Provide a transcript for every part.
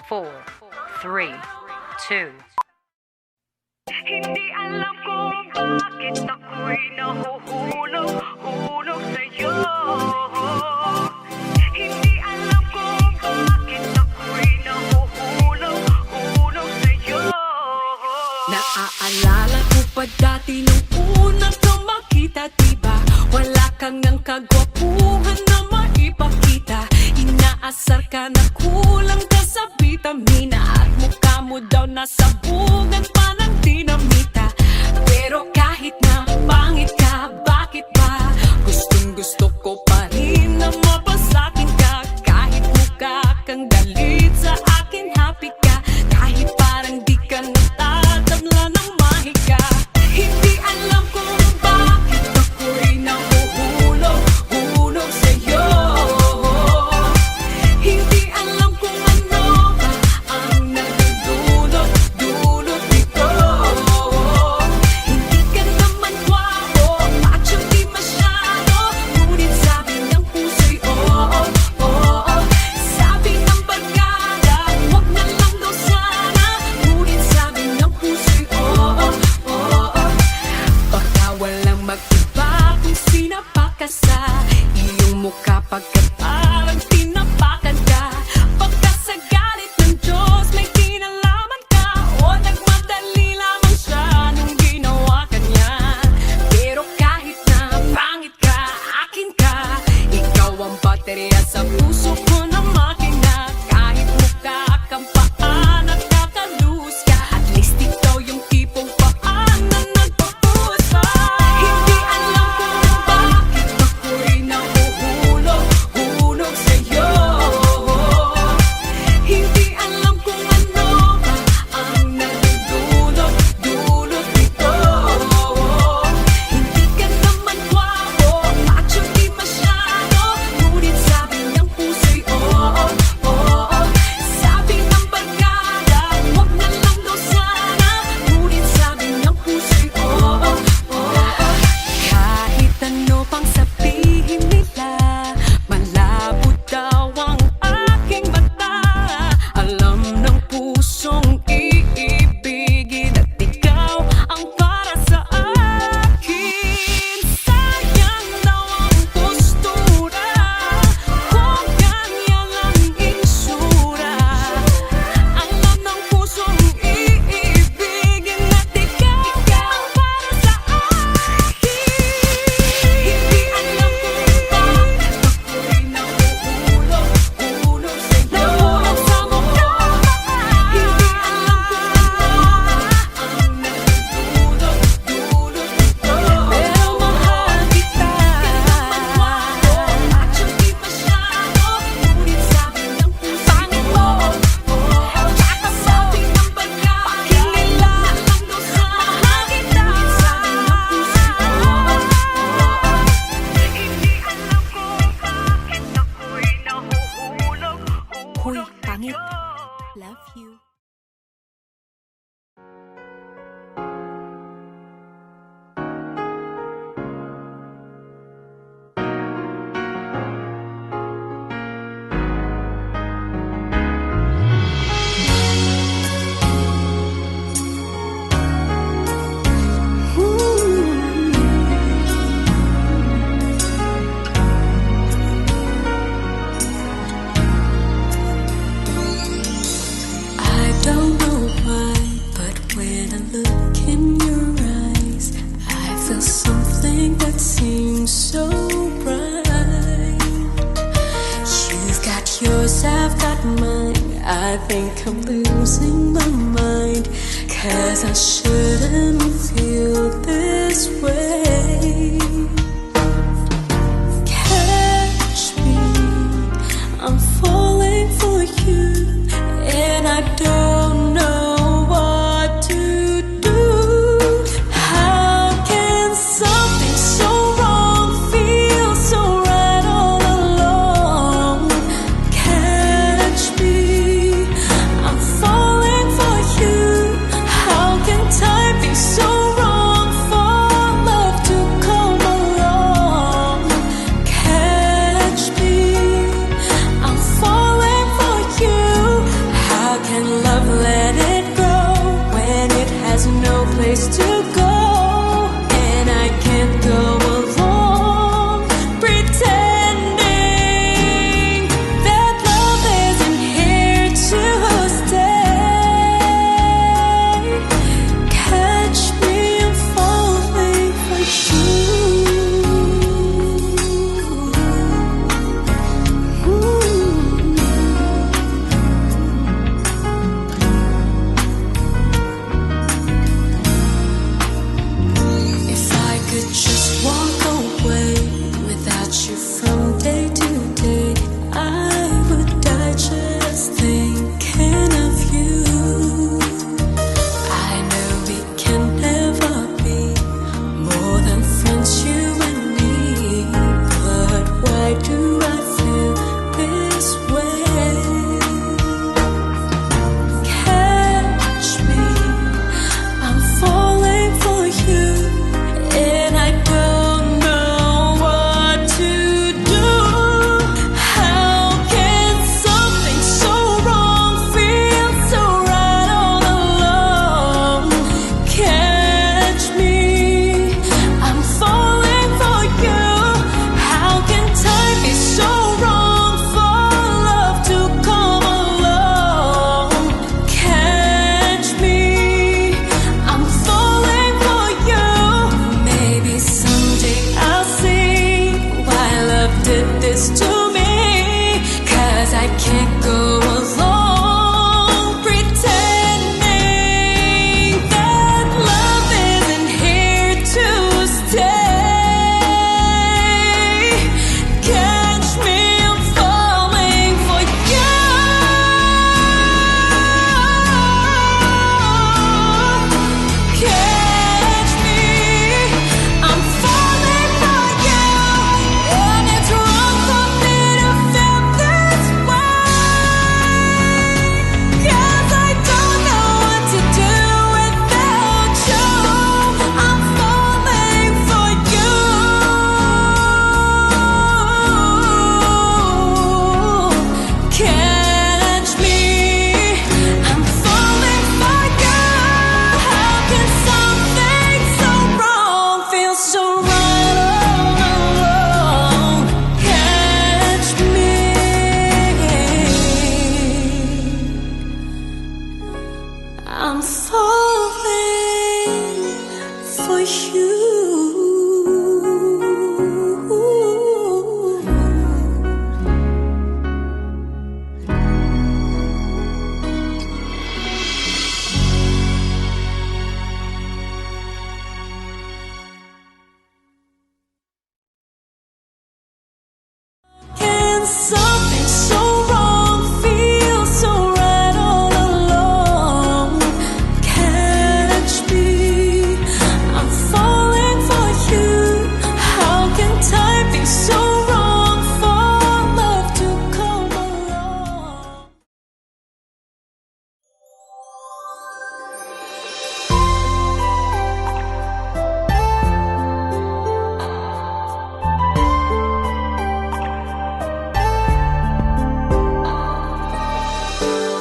4, 3, 2. Hindi alam kung bakit ako'y nahuhulog sa'yo. Hindi alam kung bakit ako'y nahuhulog sa'yo. Naaalala ko pa dati nung una ka makita, diba? Wala kang ang kagwapuhan na maipakita. Inaasar ka na kulang ka sa vitamina, at mukha mo daw nasa bugan pa ng dinamita. Pero kahit na pangit ka, bakit ba gustong gusto ko pa rin na mapasakin ka? Kahit mukha kang galit, sa akin happy ka. Kahit parang di ka natatamla ng mahika. Hindi alam kung bakit ako'y nahuhulog sa'yo. Hindi alam kung ano ba ang nagdudulot dito. Hindi ka naman gwapo, macho di masyado, ngunit sabi ng puso'y oo. Sabi ng barkada, wag na lang daw sana, ngunit sabi ng puso'y oo. Baka walang mag-iba kung sinapak ka sa iyong mukha, pagkat parang tinapakan ka. Pagka sa galit ng Diyos may kinalaman ka, o nagmadali lamang siya nung ginawa ka niya. Pero kahit na pangit ka, akin ka. Ikaw ang baterya sa puso ko na makina. Kahit mukha kang paa, nakakalus ka, at least ikaw yung tipong paa na nagpapuus pa. Hindi alam kung bakit ako'y nahuhulog sa'yo. Hindi alam kung ano ba ang nagdudulot dito. Hindi ka naman gwapo, macho di masyado, ngunit sabi ng puso'y oo. Sabi ng barkada, wag na lang daw sana, ngunit sabi ng puso'y oo. Kahit ano pang sabihin nila, malabo daw ang aking mata. Alam ng pusong iibigin, at ikaw ang para sa akin. Sayang daw ang postura, kung ganyan lang insura. Alam ng pusong iibigin, at ikaw ang para sa akin. Hindi alam kung bakit ako'y nahuhulog sa'yo. Nahulog sa mukha. Hindi alam kung ano ang nagdudulot dito. Pero mahal kita. Macho di masyado, ngunit sabi ng puso pangit mo. Tsaka sabi ng barkada, kinila lang daw sa mahal kita. Ngunit sabi ng puso Hindi alam kung bakit ako'y nahuhulog Hoy, pangit. sa'yo. Love you. I don't know why, but when I look in your eyes, I feel something that seems so bright. You've got yours, I've got mine. I think I'm losing my mind, 'cause I shouldn't feel this way. Catch me, I'm falling for you, and I don't know what to do. How can something so wrong feel so right all along? Catch me, I'm falling for you. How can time be so wrong for love I'm falling for you. Can something so wrong feel so right all along? Catch me, I'm falling for you. How can time be so wrong for love to come along?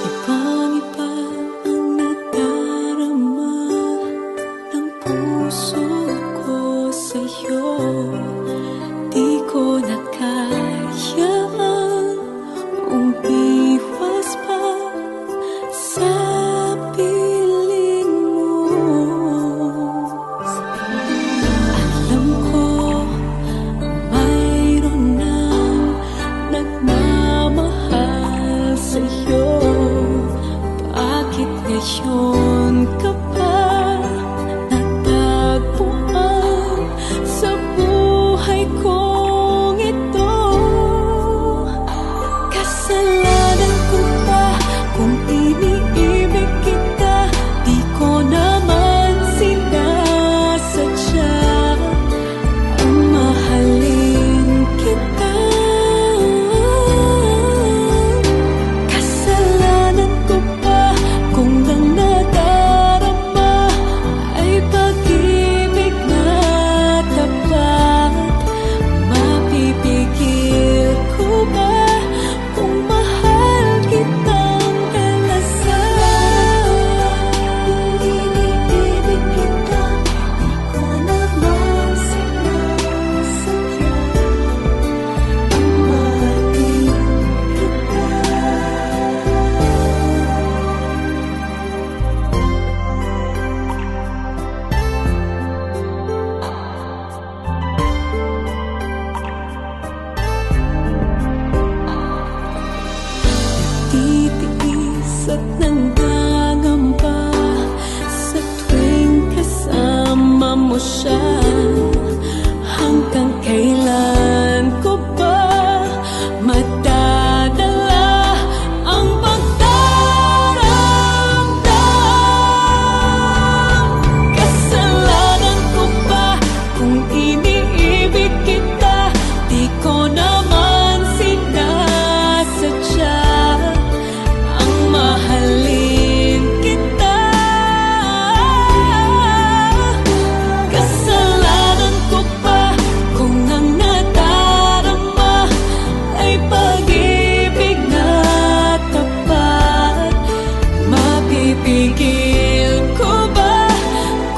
Ibang-iba ang nadarama ng puso ko sa'yo. Di ko na kayang umiwas pa sa piling mo. Alam ko mayroon nang nagmamahal sa'yo. Bakit ngayon ka pa natagpuan sa buhay kong ito? Kasalanan ko ba kung iniibig kita? Di ko naman sinasadya ang mahalin kita. Kasalanan ko ba kung ang nadarama ay pag-ibig na tapat? Mapipigil ko ba kung mahal kitang kalasan? Iniibig kita, di ko naman sinasadya ang mahalin kita. Titiis at nanggangamba sa tuwing kasama mo siya. Hanggang kailan ko ba madadala ang pagdaramdam? Kasalanan ko ba kung iniibig kita? Di ko naman sinasadya ang mahalin kita. Kasalanan ko ba kung ang nadarama ay pag-ibig na tapat? Mapipigil ko ba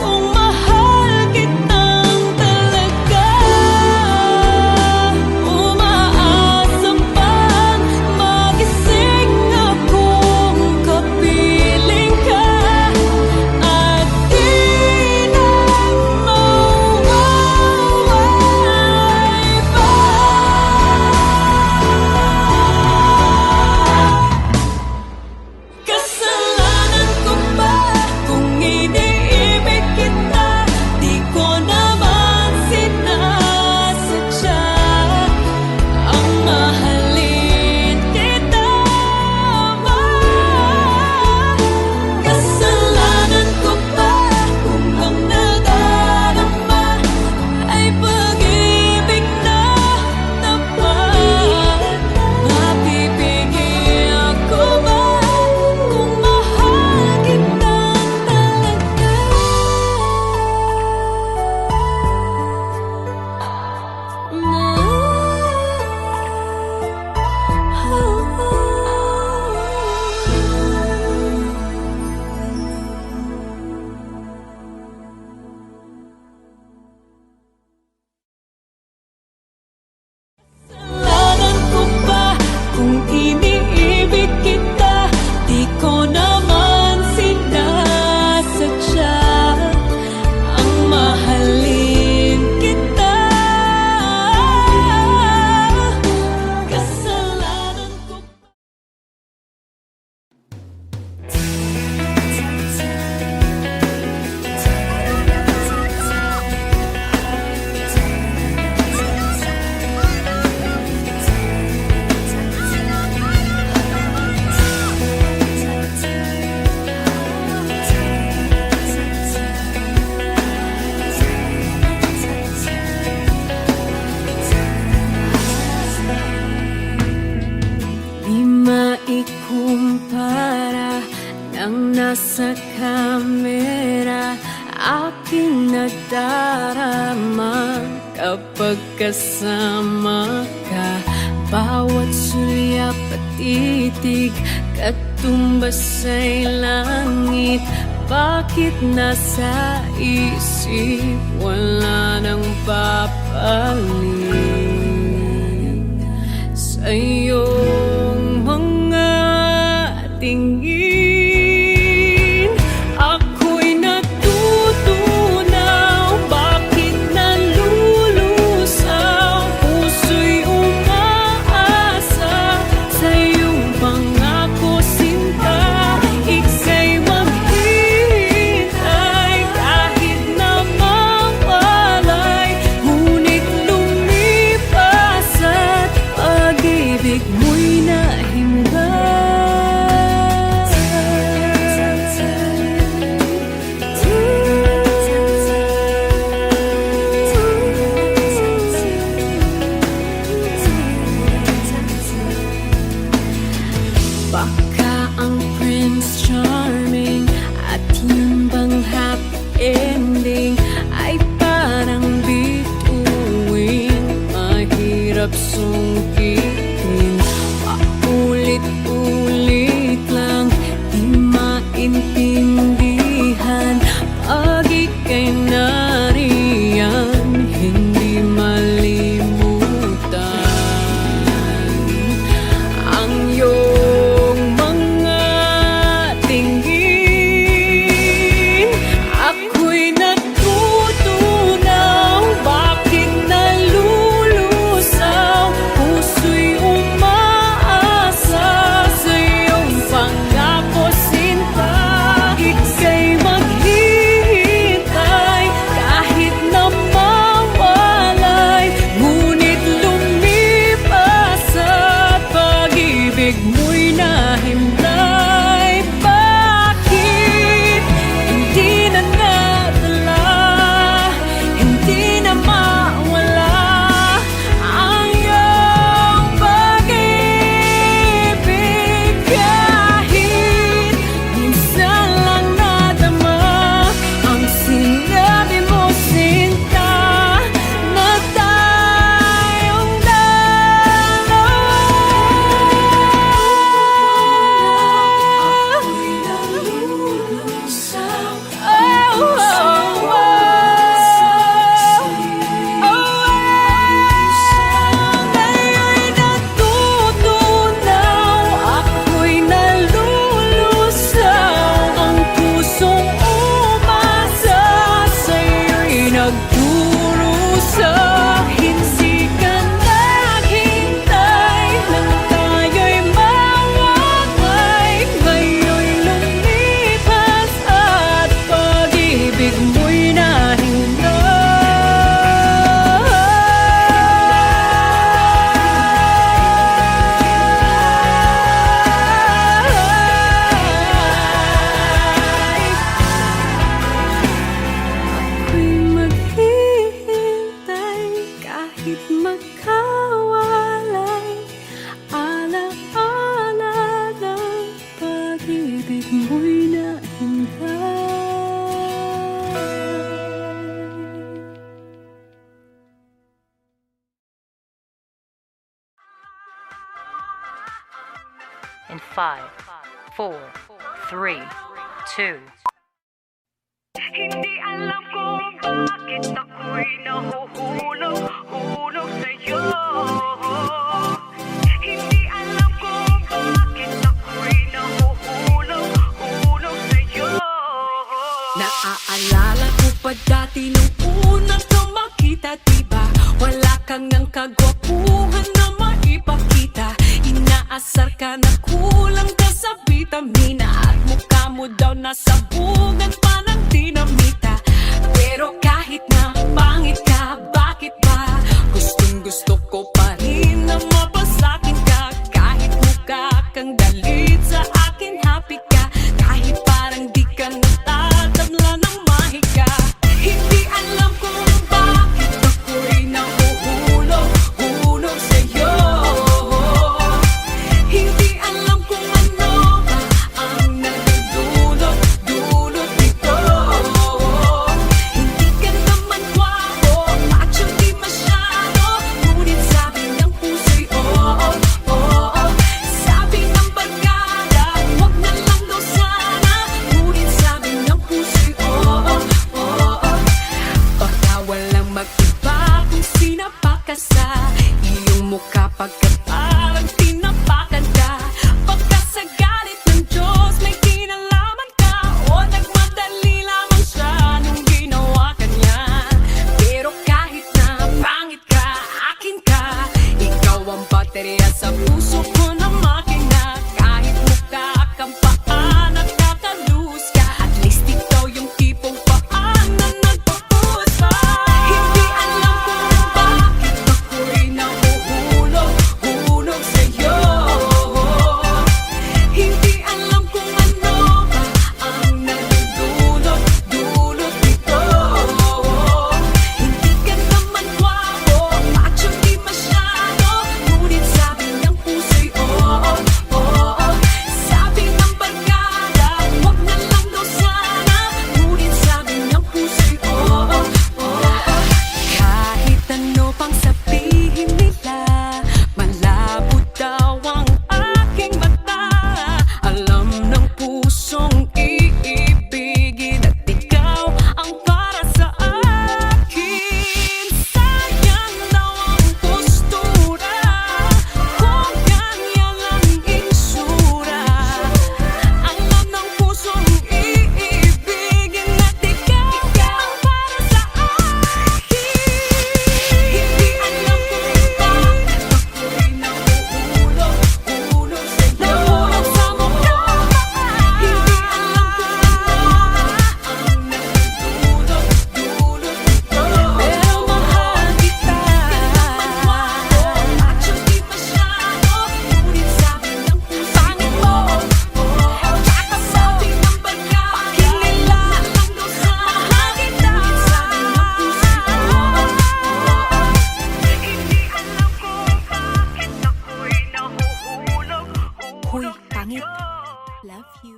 kung mahal kitang talaga? Umaasa pang magising akong kapiling ka at di na mawawalay pa. Kasalanan ko ba Di maikumpara ng nasa kamera, aking nadarama kapag kasama ka. Bawat sulyap at titig, katumbas ay langit. Bakit nasa isip wala nang papalit sa iyong mga tingin? Ako'y natutunaw, bakit nalulusaw? Puso'y umaasa sa iyong pangako, sinta. Ika'y maghihintay kahit na mawalay, ngunit lumipas at pag-ibig mo'y baka ang Prince Charming at yun bang happy ending ay parang bituin, mahirap sungkitin. Paulit-ulit lang, di maintindihan. Pag ika'y nariyan, hindi malimutan ang iyong mga tingin. Ako'y natutunaw, bakit nalulusaw? Puso'y umaasa sa iyong pangako, sinta. Ika'y maghihintay kahit na mawalay, ngunit lumipas at pag-ibig mo'y nahimlay. Bakit hindi na nadala, hindi na mawala ang iyong pag-ibig? Kahit minsan lang nadama ang sinabi mo, sinta, na tayong dalawa. Ako'y nalulusaw, ngayon'y natutunaw. Ako'y nalulusaw, ang pusong umasa sa'yo'y nagdurusa. Hindi ka naghintay nang tayo'y mawalay, ngayon'y lumipas at pag-ibig mo'y ako'y maghihintay kahit magkawalay, ala-ala ng pag-ibig mo'y nahintay. In 5, 4, 3, 2. Hindi alam kung bakit ako'y nahuhulog sa'yo. Hindi alam kung bakit ako'y nahuhulog sa'yo. Naaalala ko pa dati nung unang ka makita, diba? Wala kang ang kagwapuhan na maipakita. Inaasar ka na kulang ka sa vitamina at mukha mo daw nasabugan pa ng dinamita. Pero kahit na pangit ka, bakit ba gustong gusto ko pa rin na mapasakin ka? Kahit mukha kang galit sa akin, happy ka. Kahit parang di ka natatabla ng mahika. Hindi alam kung bakit ako'y nahuhulog sa'yo. Hindi alam kung ano ba ang nagdudulot dito. Hindi ka naman gwapo, macho di masyado, ngunit sabi ng puso'y oo, oo. Sabi ng barkada, wag na lang daw sana, ngunit sabi ng puso'y oo, oo. Baka walang mag-iba kung sinapak ka sa iyong mukha pagkat parang tinapakan ka. Baka sa galit ng Diyos may kinalaman ka, o nagmadali lamang siya nung ginawa ka niya. Pero kahit na pangit ka, akin ka. Ikaw ang baterya sa puso ko na makina. Kahit mukha kang paan at kakalus ka, at least ikaw yung tipong paan na nagpapuus pa. Hindi alam kung bakit ako'y nahuhulog sa'yo. Hindi alam kung ano ba ang nagdudulot dito. Hindi ka naman gwapo, macho di masyado, ngunit sabi ng puso'y oo, oo. Sabi ng barkada, wag na lang daw sana, ngunit sabi ng puso'y oo, oo. Kahit ano pang sabihin nila, malabo daw ang aking mata. Alam ng pusong iibigin at ikaw ang para sa akin. Sayang daw ang postura kung ganyan ang itsura. Alam ng pusong iibigin at ikaw ang para sa akin. Hindi alam kung bakit ako'y nahuhulog sa'yo. Nahulog sa mukha. Hindi alam kung ano ang nagdudulot dito. Pero mahal kita. Macho di masyado, ngunit sabi ng puso pangit mo. Kakasabi ng barkada, kinila lang daw sa mahal kita. Ngunit sabi ng puso Hindi alam kung bakit ako'y nahuhulog Huy, pangit. sa'yo. Love you.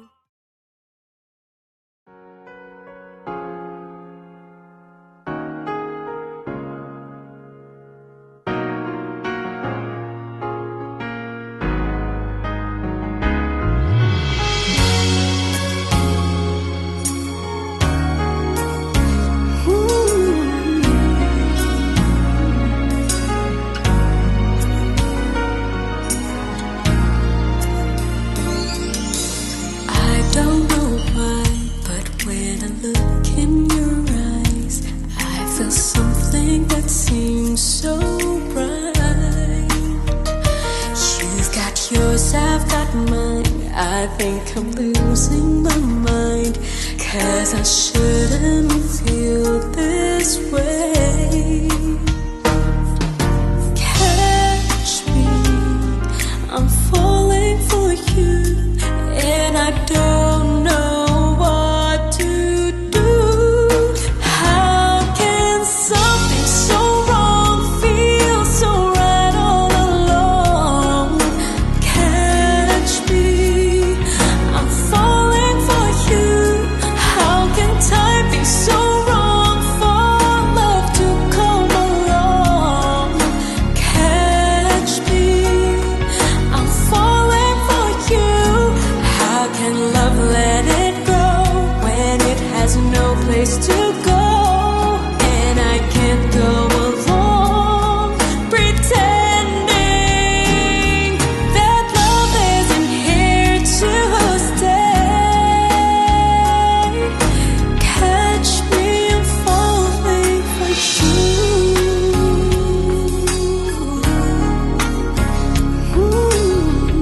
I don't know why, but when I look in your eyes, I feel something that seems so bright. You've got yours, I've got mine. I think I'm losing my mind, 'cause I shouldn't feel this way. Catch me, I'm falling for you, and I don't know what to do. How can something so wrong feel so right all along? Catch me, I'm falling for you. How can time be so wrong for love to come along? Catch me, I'm falling for you. How can love let it go when it has no place to go? And I can't go along pretending that love isn't here to stay. Catch me, I'm falling for you. Ooh.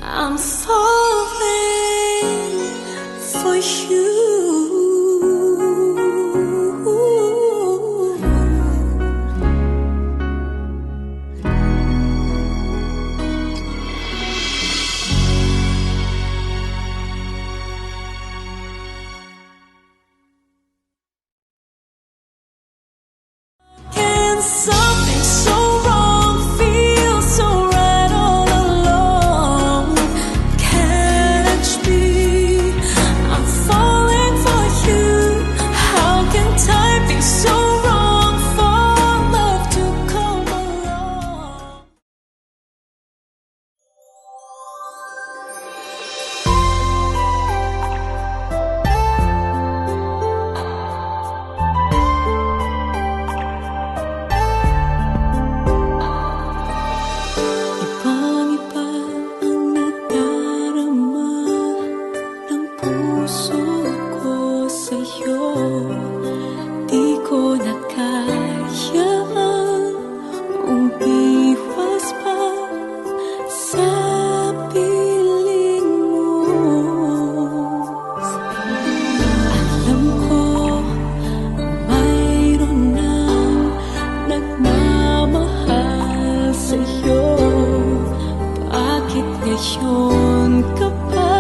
I'm falling for you. Can something so wrong feel so right all along? Catch me, I'm falling for you. How can time be so wrong for love to come along? Ibang-iba ang nadarama ng puso ko sa'yo. Di ko na kayang umiwas pa sa piling mo. Alam ko mayroon nang nagmamahal sa'yo. Bakit ngayon ka pa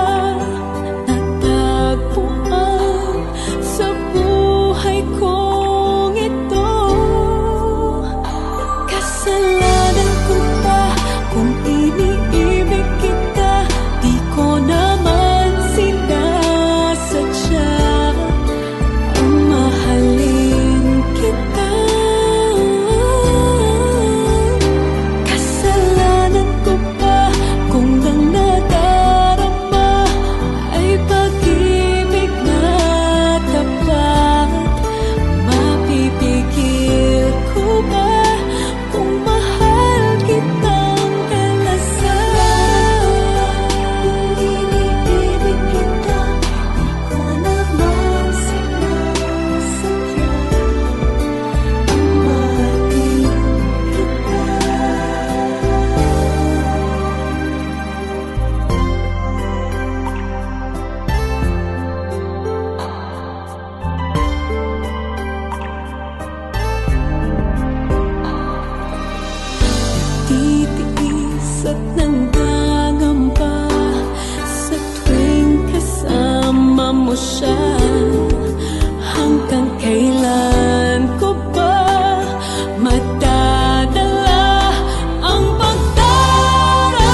natagpuan sa buhay kong ito? Kasalanan ko ba kung iniibig kita? Di ko naman sinasadya ang mahalin kita. Kasalanan ko ba kung ang nadarama ay pag-ibig na tapat? Mapipigil ko ba kung mahal kitang talasan? Kung iniibig kita, di ko naman sinasadya ang mahalin kita. Titiis at nanggangamba sa tuwing kasama mo siya. Hanggang kailan ko ba madadala ang pagdaramdam?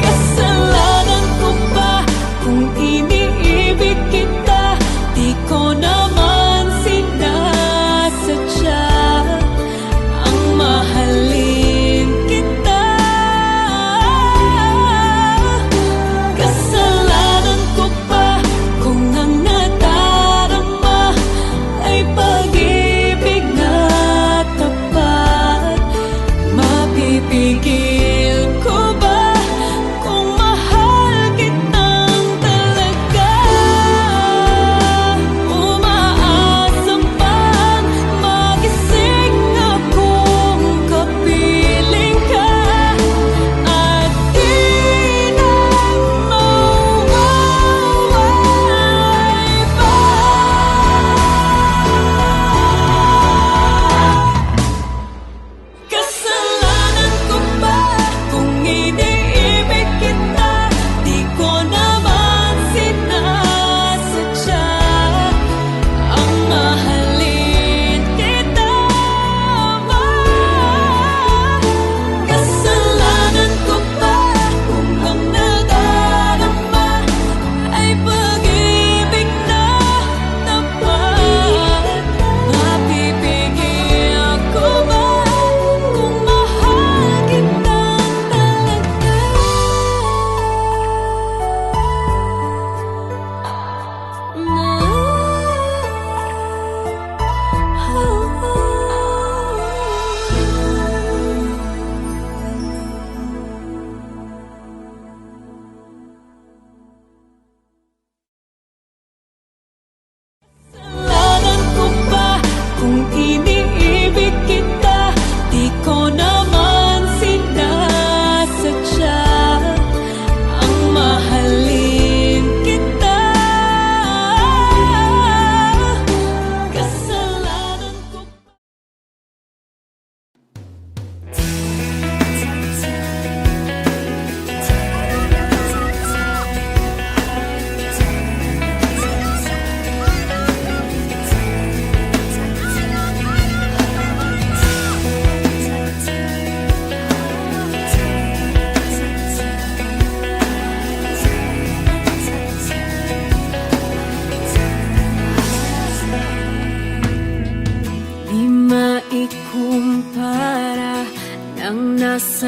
Kasalanan ko ba kung iniibig kita? Di ko naman sinasadya ang mahalin kita. Kasalanan ko ba kung ang nadarama ay pag-ibig na tapat? Mapipigil ko ba kung mahal kitang talaga? Umaasa pang magising akong kapiling ka at di na mawawalay pa. Kasalanan ko ba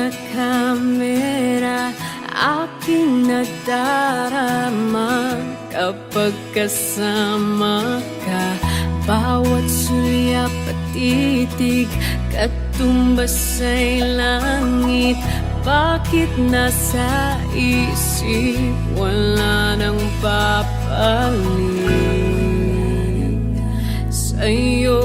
sa kamera, aking nadarama kapag kasama ka. Bawat sulyap at titig, katumbas ay langit. Bakit nasa isip, wala nang papalit sa'yo?